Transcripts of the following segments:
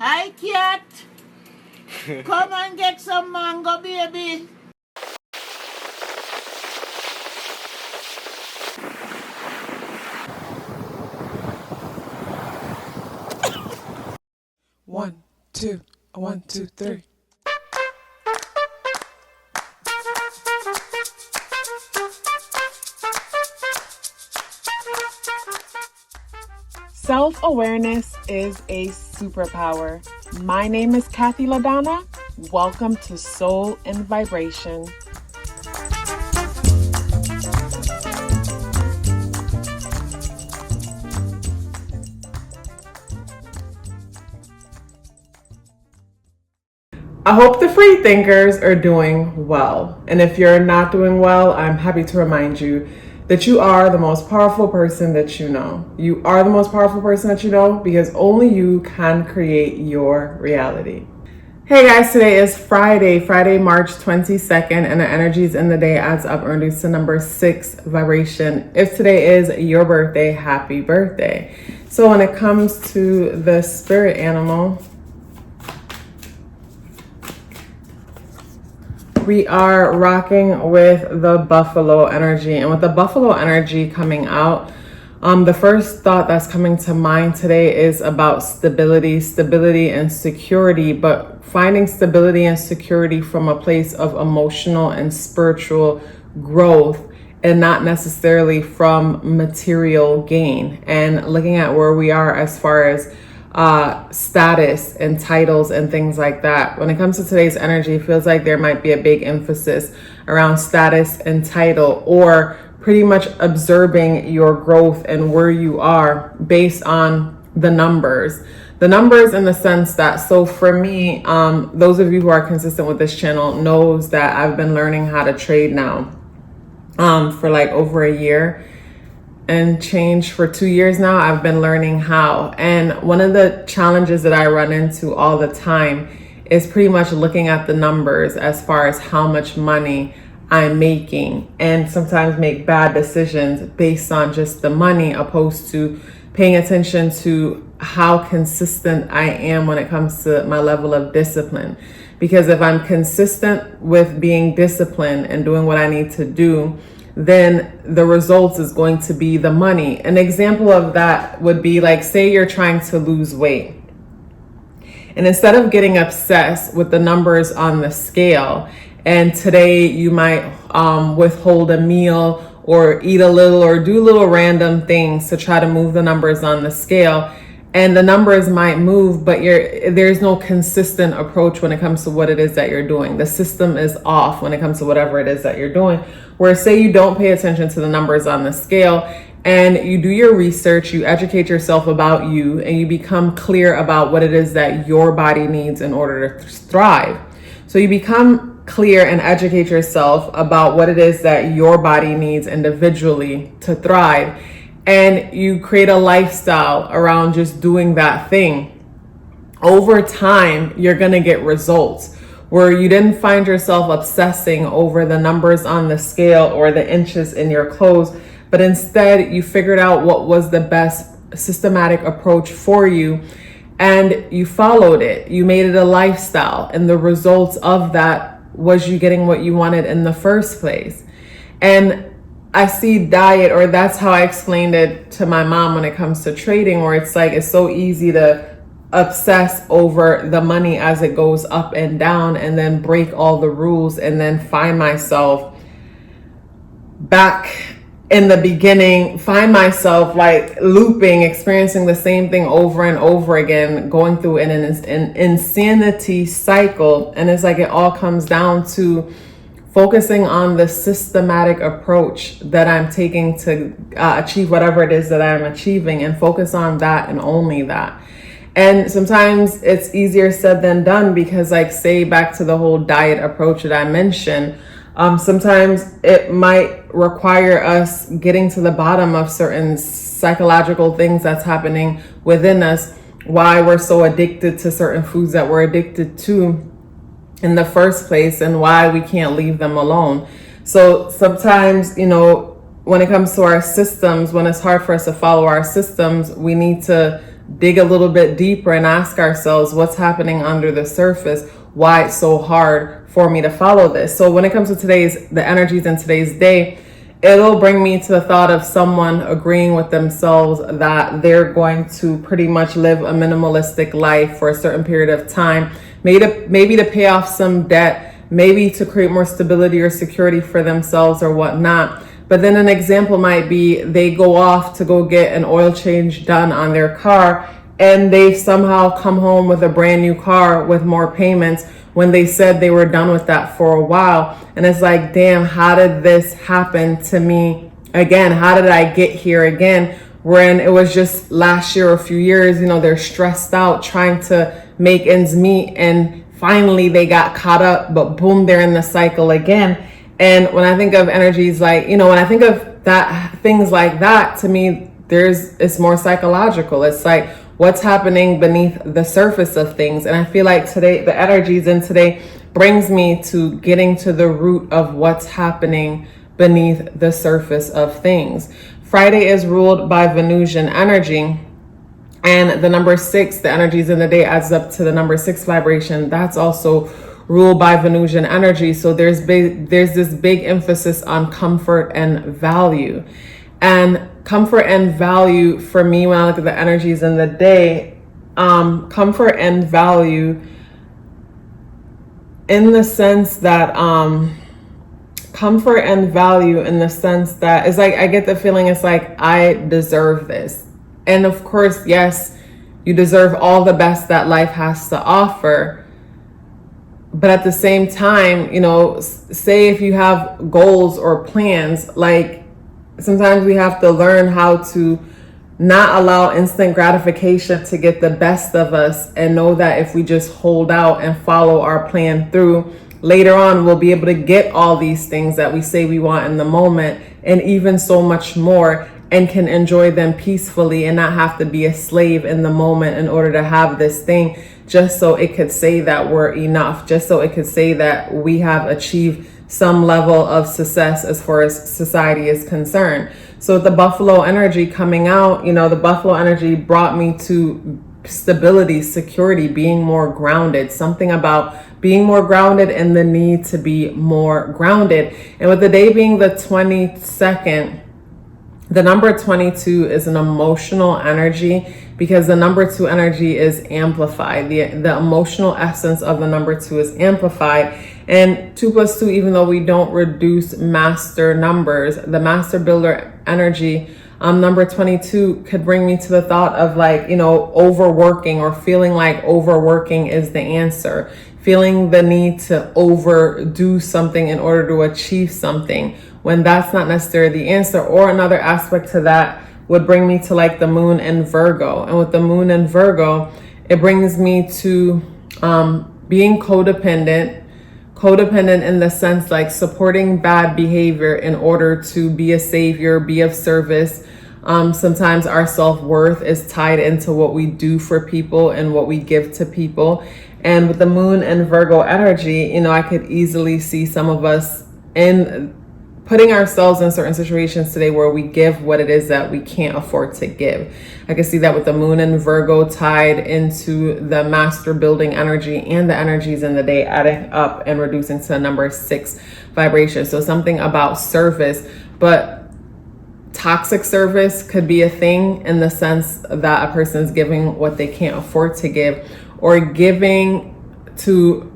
Hi, cat. Come and get some mango, baby. One, two, 1, 2, 3. Self-awareness is a superpower. My name is KathyLaDonna. Welcome to Soul and Vibration. I hope the free thinkers are doing well. And if you're not doing well, I'm happy to remind you that you are the most powerful person that you know. You are the most powerful person that you know because only you can create your reality. Hey guys, today is Friday, March 22nd, and the energies in the day adds up and reduce to number 6 vibration. If today is your birthday, happy birthday. So when it comes to the spirit animal, we are rocking with the buffalo energy. And with the buffalo energy coming out, the first thought that's coming to mind today is about stability and security, but finding stability and security from a place of emotional and spiritual growth and not necessarily from material gain. And looking at where we are as far as status and titles and things like that. When it comes to today's energy, it feels like there might be a big emphasis around status and title, or pretty much observing your growth and where you are based on the numbers. The numbers in the sense that, so for me, those of you who are consistent with this channel knows that I've been learning how to trade now for like over a year and change. For 2 years now, I've been learning how. And one of the challenges that I run into all the time is pretty much looking at the numbers as far as how much money I'm making, and sometimes make bad decisions based on just the money, opposed to paying attention to how consistent I am when it comes to my level of discipline. Because if I'm consistent with being disciplined and doing what I need to do, then the results is going to be the money. An example of that would be like, say you're trying to lose weight, and instead of getting obsessed with the numbers on the scale, and today you might withhold a meal or eat a little or do little random things to try to move the numbers on the scale, and the numbers might move, but there's no consistent approach when it comes to what it is that you're doing. The system is off when it comes to whatever it is that you're doing. Where say you don't pay attention to the numbers on the scale, and you do your research, you educate yourself about you, and you become clear about what it is that your body needs in order to thrive. So you become clear and educate yourself about what it is that your body needs individually to thrive. And you create a lifestyle around just doing that thing. Over time, you're going to get results where you didn't find yourself obsessing over the numbers on the scale or the inches in your clothes, but instead you figured out what was the best systematic approach for you, and you followed it. You made it a lifestyle, and the results of that was you getting what you wanted in the first place. And I see diet, or that's how I explained it to my mom when it comes to trading, where it's like, it's so easy to obsess over the money as it goes up and down, and then break all the rules, and then find myself back in the beginning, find myself like looping, experiencing the same thing over and over again, going through an insanity cycle. And it's like it all comes down to focusing on the systematic approach that I'm taking to achieve whatever it is that I'm achieving, and focus on that and only that. And sometimes it's easier said than done, because like, say back to the whole diet approach that I mentioned, sometimes it might require us getting to the bottom of certain psychological things that's happening within us, why we're so addicted to certain foods that we're addicted to in the first place, and why we can't leave them alone. So sometimes, you know, when it comes to our systems, when it's hard for us to follow our systems, we need to dig a little bit deeper and ask ourselves what's happening under the surface, why it's so hard for me to follow this. So when it comes to the energies in today's day, it'll bring me to the thought of someone agreeing with themselves that they're going to pretty much live a minimalistic life for a certain period of time, maybe to pay off some debt, maybe to create more stability or security for themselves or whatnot. But then an example might be they go off to go get an oil change done on their car, and they somehow come home with a brand new car with more payments when they said they were done with that for a while. And it's like, damn, how did this happen to me again? How did I get here again? When it was just last year or a few years, they're stressed out trying to make ends meet, and finally they got caught up, but boom, they're in the cycle again. And when I think of energies like, when I think of that, things like that, to me, it's more psychological. It's like what's happening beneath the surface of things. And I feel like today, the energies in today brings me to getting to the root of what's happening beneath the surface of things. Friday is ruled by Venusian energy. And the number 6, the energies in the day adds up to the number 6 vibration. That's also ruled by Venusian energy. So there's this big emphasis on comfort and value. And comfort and value for me, when I look at the energies in the day, comfort and value in the sense that it's like I get the feeling it's like I deserve this. And of course, yes, you deserve all the best that life has to offer. But at the same time, say if you have goals or plans, like sometimes we have to learn how to not allow instant gratification to get the best of us, and know that if we just hold out and follow our plan through, later on we'll be able to get all these things that we say we want in the moment, and even so much more, and can enjoy them peacefully and not have to be a slave in the moment in order to have this thing, just so it could say that we're enough, just so it could say that we have achieved some level of success as far as society is concerned. So the Buffalo energy coming out, the Buffalo energy brought me to stability, security, being more grounded, something about being more grounded and the need to be more grounded. And with the day being the 22nd, the number 22 is an emotional energy, because the number 2 energy is amplified. The emotional essence of the number 2 is amplified. And 2 plus 2, even though we don't reduce master numbers, the master builder energy, number 22 could bring me to the thought of overworking, or feeling like overworking is the answer, feeling the need to overdo something in order to achieve something, when that's not necessarily the answer. Or another aspect to that would bring me to the moon in Virgo. And with the moon in Virgo, it brings me to being codependent in the sense supporting bad behavior in order to be a savior, be of service. Sometimes our self-worth is tied into what we do for people and what we give to people. And with the moon and Virgo energy, I could easily see some of us in putting ourselves in certain situations today where we give what it is that we can't afford to give. I can see that with the moon and Virgo tied into the master building energy and the energies in the day adding up and reducing to the number 6 vibration. So something about service, but toxic service could be a thing in the sense that a person is giving what they can't afford to give, or giving to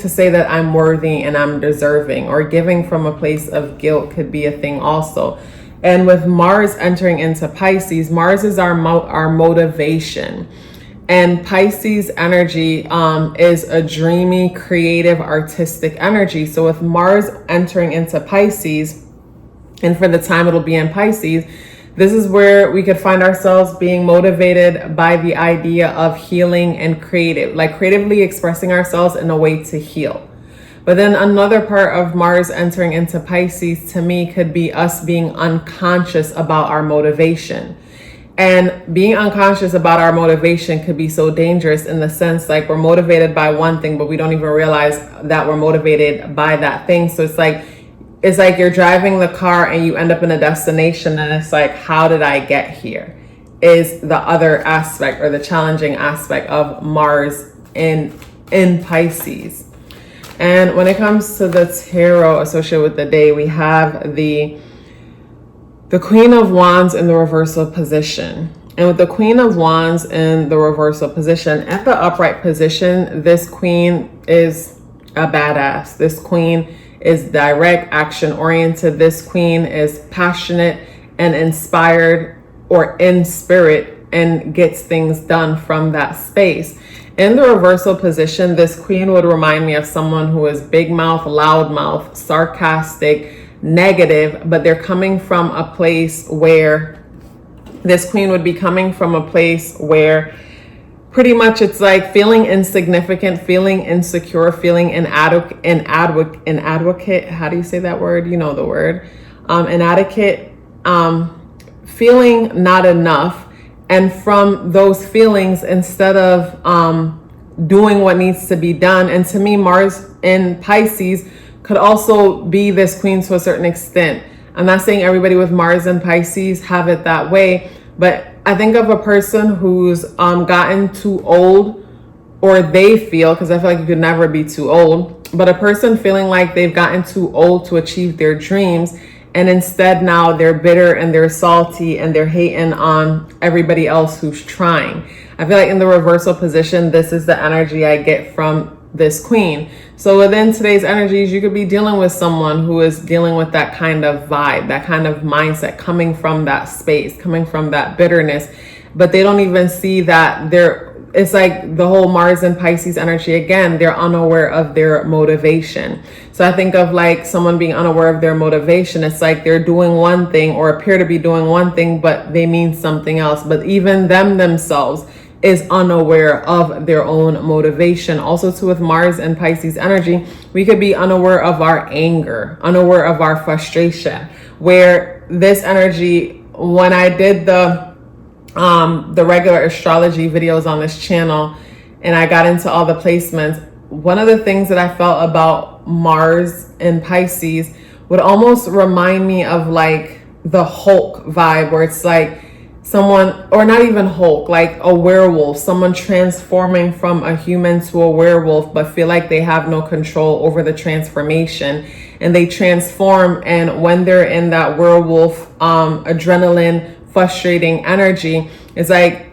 say that I'm worthy and I'm deserving, or giving from a place of guilt could be a thing also. And with Mars entering into Pisces, Mars is our motivation. And Pisces energy is a dreamy, creative, artistic energy. So with Mars entering into Pisces, and for the time it'll be in Pisces, this is where we could find ourselves being motivated by the idea of healing and creatively expressing ourselves in a way to heal. But then another part of Mars entering into Pisces to me could be us being unconscious about our motivation. And being unconscious about our motivation could be so dangerous in the sense we're motivated by one thing, but we don't even realize that we're motivated by that thing. So it's like you're driving the car and you end up in a destination, and it's like, how did I get here? is the other aspect, or the challenging aspect of Mars in Pisces. And when it comes to the tarot associated with the day, we have the Queen of Wands in the reversal position. And with the Queen of Wands in the reversal position, at the upright position, this queen is a badass. This queen is direct, action oriented. This queen is passionate and inspired, or in spirit, and gets things done from that space. In the reversal position, this queen would remind me of someone who is big mouth, loud mouth, sarcastic, negative, but they're coming from a place where this queen would be coming from a place where pretty much it's like feeling insignificant, feeling insecure, feeling inadequate. How do you say that word? You know the word. Inadequate, feeling not enough. And from those feelings, instead of doing what needs to be done, and to me, Mars in Pisces could also be this queen to a certain extent. I'm not saying everybody with Mars in Pisces have it that way, but I think of a person who's gotten too old, or they feel, because I feel like you could never be too old, but a person feeling like they've gotten too old to achieve their dreams. And instead now they're bitter and they're salty and they're hating on everybody else who's trying. I feel like in the reversal position, this is the energy I get from this queen. So within today's energies, you could be dealing with someone who is dealing with that kind of vibe, that kind of mindset, coming from that space, coming from that bitterness, but they don't even see that it's like the whole Mars and Pisces energy again, they're unaware of their motivation. So I think of like someone being unaware of their motivation. It's like they're doing one thing, or appear to be doing one thing, but they mean something else. But even themselves is unaware of their own motivation. Also too, with Mars and Pisces energy, we could be unaware of our anger, unaware of our frustration, where this energy, when I did the regular astrology videos on this channel and I got into all the placements, one of the things that I felt about Mars in Pisces would almost remind me of like the Hulk vibe, where it's like someone, or not even Hulk, like a werewolf, someone transforming from a human to a werewolf, but feel like they have no control over the transformation, and they transform. And when they're in that werewolf adrenaline frustrating energy, it's like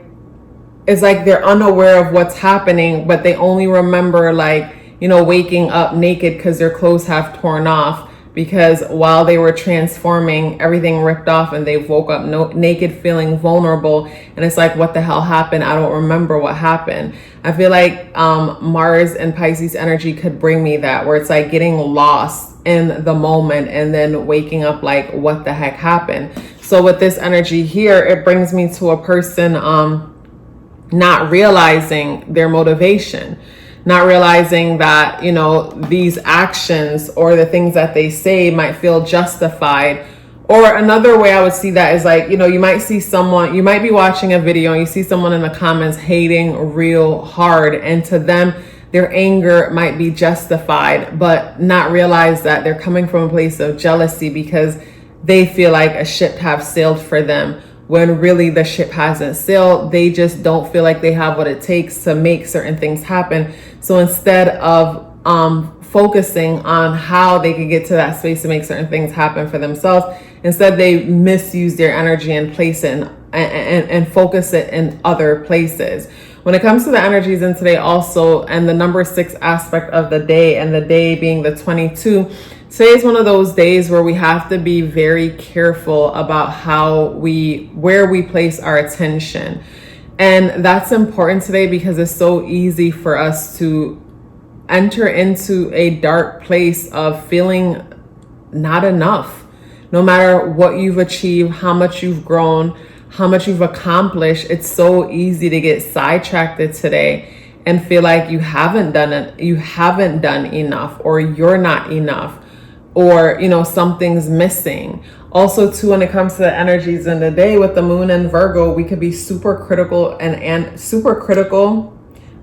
they're unaware of what's happening, but they only remember like, waking up naked because their clothes have torn off, because while they were transforming, everything ripped off and they woke up naked, feeling vulnerable. And it's like, what the hell happened? I don't remember what happened. I feel like Mars and Pisces energy could bring me that, where it's like getting lost in the moment and then waking up like, what the heck happened? So with this energy here, it brings me to a person not realizing their motivation, not realizing that, these actions or the things that they say might feel justified. Or another way I would see that is like, you might see someone, you might be watching a video and you see someone in the comments hating real hard, and to them, their anger might be justified, but not realize that they're coming from a place of jealousy because they feel like a ship have sailed for them, when really the ship hasn't sailed. They just don't feel like they have what it takes to make certain things happen. So instead of focusing on how they could get to that space to make certain things happen for themselves, instead they misuse their energy and place it and focus it in other places. When it comes to the energies in today also, and the number 6 aspect of the day, and the day being the 22, today is one of those days where we have to be very careful about where we place our attention. And that's important today because it's so easy for us to enter into a dark place of feeling not enough. No matter what you've achieved, how much you've grown, how much you've accomplished, it's so easy to get sidetracked today and feel like you haven't done enough, or you're not enough, or something's missing. Also too, when it comes to the energies in the day with the moon and Virgo, we could be super critical and super critical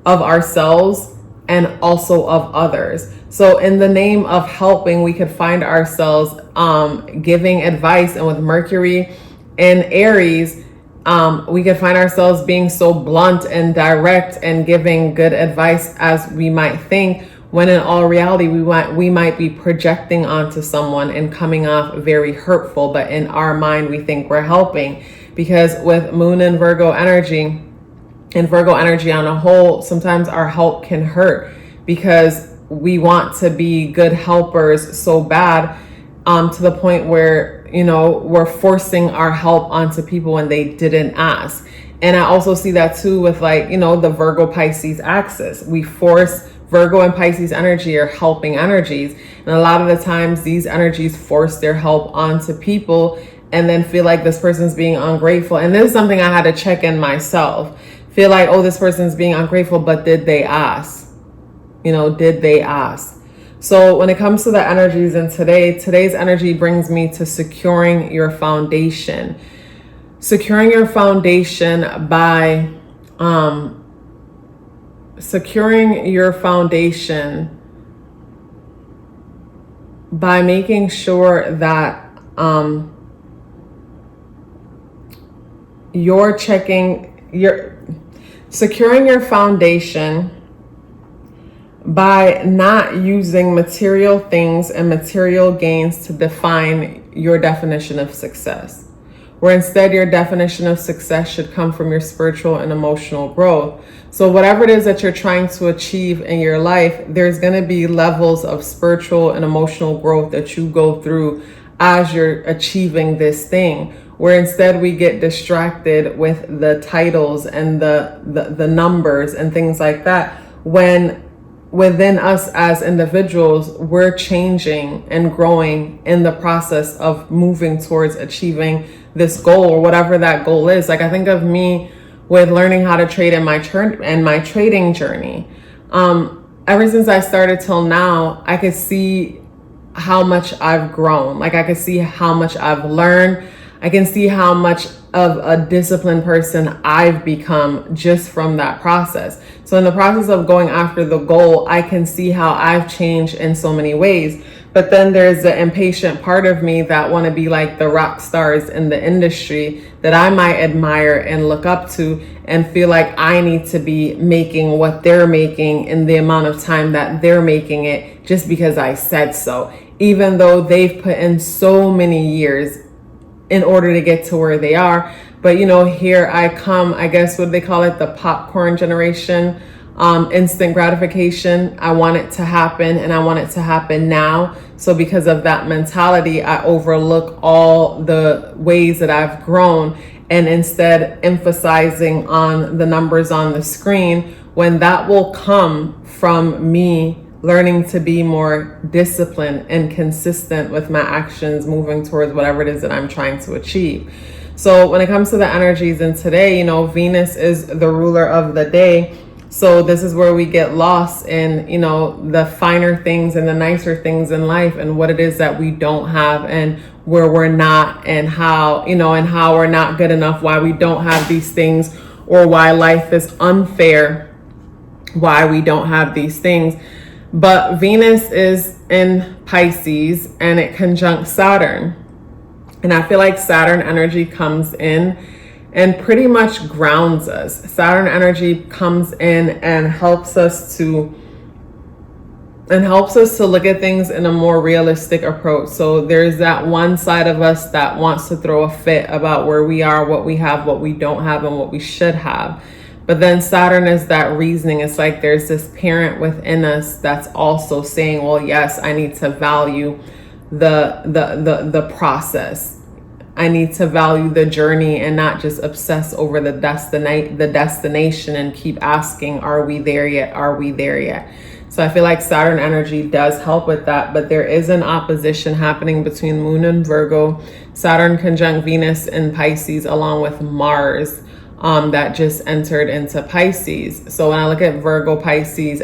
of ourselves and also of others. So in the name of helping, we could find ourselves giving advice, and with Mercury in Aries, We could find ourselves being so blunt and direct and giving good advice as we might think, when in all reality, we might be projecting onto someone and coming off very hurtful, but in our mind, we think we're helping. Because with Moon and Virgo energy, and Virgo energy on a whole, sometimes our help can hurt because we want to be good helpers so bad, to the point where, you know, we're forcing our help onto people when they didn't ask. And I also see that too with, like, you know, the Virgo Pisces axis. We force Virgo and Pisces energy are helping energies. And a lot of the times these energies force their help onto people and then feel like this person's being ungrateful. And this is something I had to check in myself. Feel like, oh, this person's being ungrateful, but did they ask? You know, did they ask? So when it comes to the energies in today's energy brings me to securing your foundation. Securing your foundation by making sure that securing your foundation by not using material things and material gains to define your definition of success, where instead your definition of success should come from your spiritual and emotional growth. So whatever it is that you're trying to achieve in your life, there's going to be levels of spiritual and emotional growth that you go through as you're achieving this thing, where instead we get distracted with the titles and the numbers and things like that, when within us as individuals, we're changing and growing in the process of moving towards achieving this goal or whatever that goal is. Like, I think of me with learning how to trade in my trading journey. Ever since I started till now, I could see how much I've grown. Like, I could see how much I've learned. I can see how much of a disciplined person I've become just from that process. So in the process of going after the goal, I can see how I've changed in so many ways. But then there's the impatient part of me that want to be like the rock stars in the industry that I might admire and look up to and feel like I need to be making what they're making in the amount of time that they're making it just because I said so, even though they've put in so many years in order to get to where they are. But, you know, here I come, I guess what they call it, the popcorn generation, instant gratification. I want it to happen and I want it to happen now. So because of that mentality, I overlook all the ways that I've grown and instead emphasizing on the numbers on the screen, when that will come from me learning to be more disciplined and consistent with my actions, moving towards whatever it is that I'm trying to achieve. So when it comes to the energies in today, you know, Venus is the ruler of the day. So this is where we get lost in, you know, the finer things and the nicer things in life and what it is that we don't have and where we're not, and how, you know, and how we're not good enough, why we don't have these things, or why life is unfair, why we don't have these things. But Venus is in Pisces and it conjuncts Saturn. And I feel like Saturn energy comes in and pretty much grounds us. Saturn energy comes in and helps us to look at things in a more realistic approach. So there's that one side of us that wants to throw a fit about where we are, what we have, what we don't have, and what we should have. But then Saturn is that reasoning. It's like there's this parent within us that's also saying, well, yes, I need to value the process. I need to value the journey and not just obsess over the destination and keep asking, are we there yet? Are we there yet? So I feel like Saturn energy does help with that, but there is an opposition happening between Moon and Virgo, Saturn conjunct Venus in Pisces, along with Mars that just entered into Pisces. So when I look at Virgo, Pisces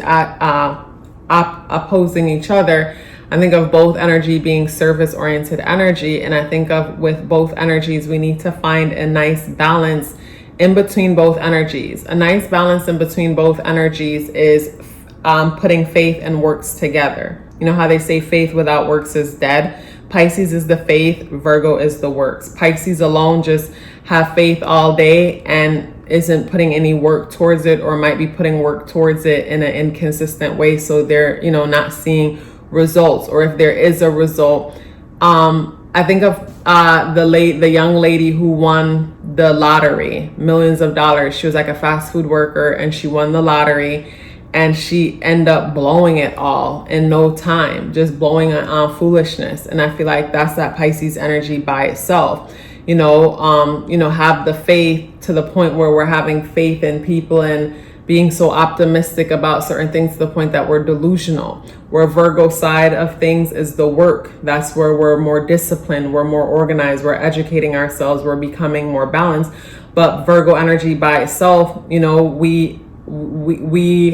opposing each other, I think of both energy being service-oriented energy. And I think of with both energies, we need to find a nice balance in between both energies. A nice balance in between both energies is putting faith and works together. You know how they say faith without works is dead? Pisces is the faith, Virgo is the works. Pisces alone just have faith all day and isn't putting any work towards it, or might be putting work towards it in an inconsistent way, so they're, you know, not seeing results. Or if there is a result, I think of the young lady who won the lottery, millions of dollars. She was like a fast food worker, and she won the lottery, and she ended up blowing it all in no time, just blowing it on foolishness. And I feel like that's that Pisces energy by itself. You know, have the faith to the point where we're having faith in people and being so optimistic about certain things to the point that we're delusional. Where Virgo side of things is the work. That's where we're more disciplined, we're more organized, we're educating ourselves, we're becoming more balanced. But Virgo energy by itself, you know, we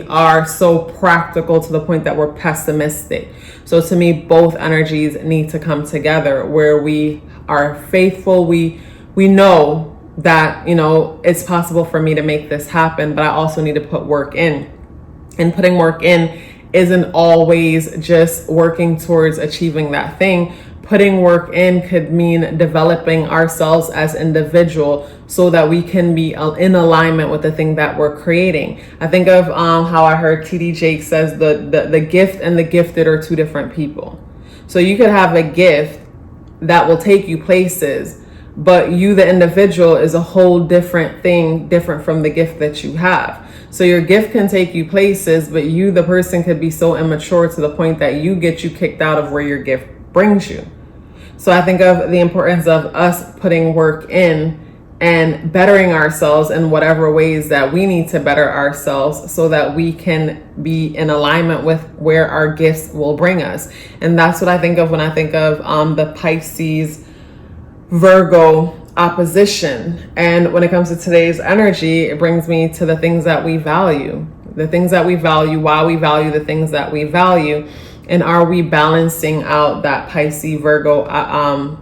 are so practical to the point that we're pessimistic. So to me, both energies need to come together, where we are faithful. We know that, you know, it's possible for me to make this happen, but I also need to put work in. And putting work in isn't always just working towards achieving that thing. Putting work in could mean developing ourselves as individual so that we can be in alignment with the thing that we're creating. I think of how I heard TD Jake says the gift and the gifted are two different people. So you could have a gift that will take you places, but you, the individual, is a whole different thing, different from the gift that you have. So your gift can take you places, but you, the person, could be so immature to the point that you get you kicked out of where your gift brings you. So I think of the importance of us putting work in and bettering ourselves in whatever ways that we need to better ourselves, so that we can be in alignment with where our gifts will bring us. And that's what I think of when I think of the Pisces Virgo opposition. And when it comes to today's energy, it brings me to the things that we value, why we value the things that we value. And are we balancing out that Pisces Virgo,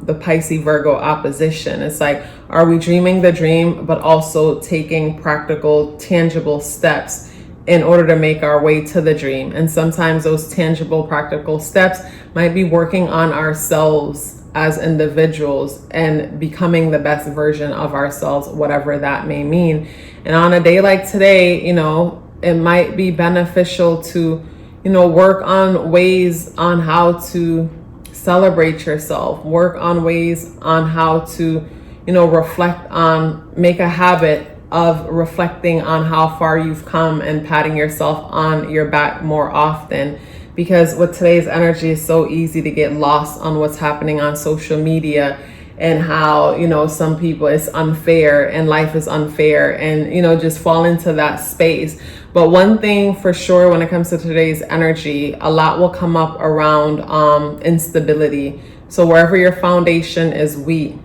the Pisces Virgo opposition? It's like, are we dreaming the dream, but also taking practical, tangible steps in order to make our way to the dream? And sometimes those tangible, practical steps might be working on ourselves as individuals and becoming the best version of ourselves, whatever that may mean. And on a day like today, you know, it might be beneficial to, you know, work on ways on how to celebrate yourself, work on ways on how to, you know, reflect on, make a habit of reflecting on how far you've come and patting yourself on your back more often. Because with today's energy, it's so easy to get lost on what's happening on social media and how, you know, some people, it's unfair and life is unfair, and, you know, just fall into that space. But one thing for sure, when it comes to today's energy, a lot will come up around instability. So wherever your foundation is weak,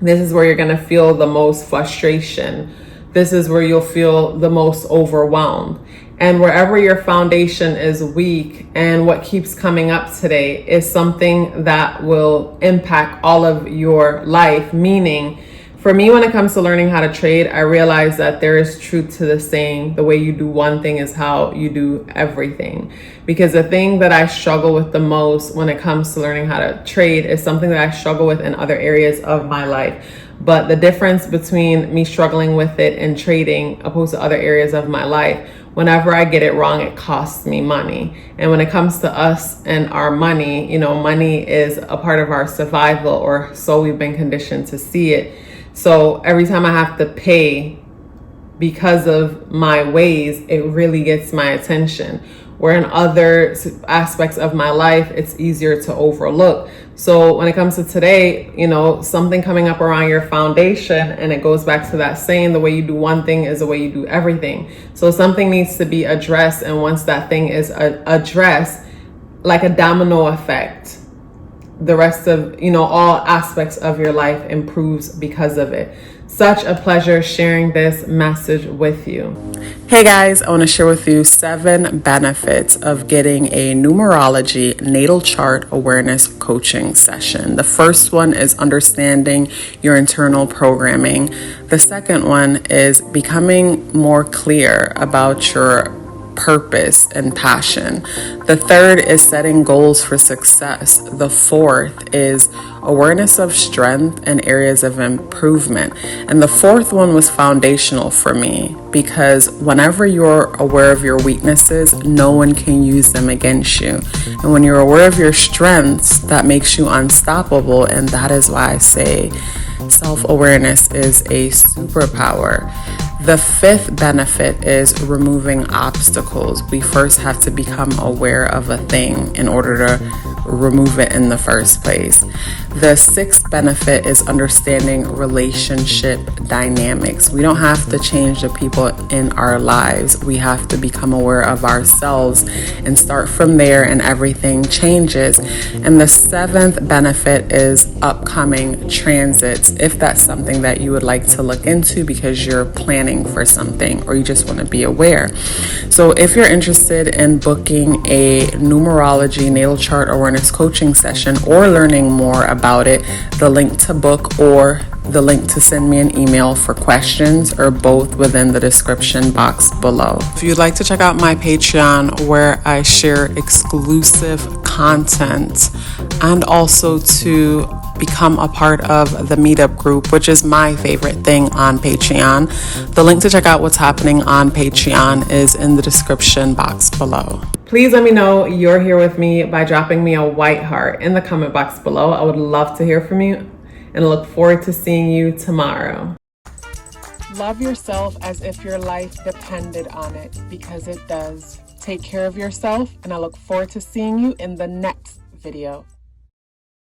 this is where you're going to feel the most frustration. This is where you'll feel the most overwhelmed. And wherever your foundation is weak, and what keeps coming up today is something that will impact all of your life. Meaning, for me, when it comes to learning how to trade, I realize that there is truth to the saying, the way you do one thing is how you do everything. Because the thing that I struggle with the most when it comes to learning how to trade is something that I struggle with in other areas of my life. But the difference between me struggling with it and trading opposed to other areas of my life, whenever I get it wrong, it costs me money. And when it comes to us and our money, you know, money is a part of our survival, or so we've been conditioned to see it. So every time I have to pay because of my ways, it really gets my attention. Where in other aspects of my life, it's easier to overlook. So when it comes to today, you know, something coming up around your foundation, and it goes back to that saying, the way you do one thing is the way you do everything. So something needs to be addressed. And once that thing is addressed, like a domino effect, the rest of, you know, all aspects of your life improves because of it. Such a pleasure sharing this message with you. Hey guys, I want to share with you 7 benefits of getting a numerology natal chart awareness coaching session. The first one is understanding your internal programming. The second one is becoming more clear about your purpose and passion. The third is setting goals for success. The fourth is awareness of strength and areas of improvement. And the fourth one was foundational for me because whenever you're aware of your weaknesses, no one can use them against you. And when you're aware of your strengths, that makes you unstoppable. And that is why I say self-awareness is a superpower. The fifth benefit is removing obstacles. We first have to become aware of a thing in order to remove it in the first place. The sixth benefit is understanding relationship dynamics. We don't have to change the people in our lives. We have to become aware of ourselves and start from there, and everything changes. And the seventh benefit is upcoming transits, if that's something that you would like to look into because you're planning for something or you just want to be aware. So if you're interested in booking a numerology natal chart awareness coaching session or learning more about it, the link to book or the link to send me an email for questions are both within the description box below. If you'd like to check out my Patreon, where I share exclusive content and also to become a part of the meetup group, which is my favorite thing on Patreon, the link to check out what's happening on Patreon is in the description box below. Please let me know you're here with me by dropping me a white heart in the comment box below. I would love to hear from you, and I look forward to seeing you tomorrow. Love yourself as if your life depended on it, because it does. Take care of yourself, and I look forward to seeing you in the next video.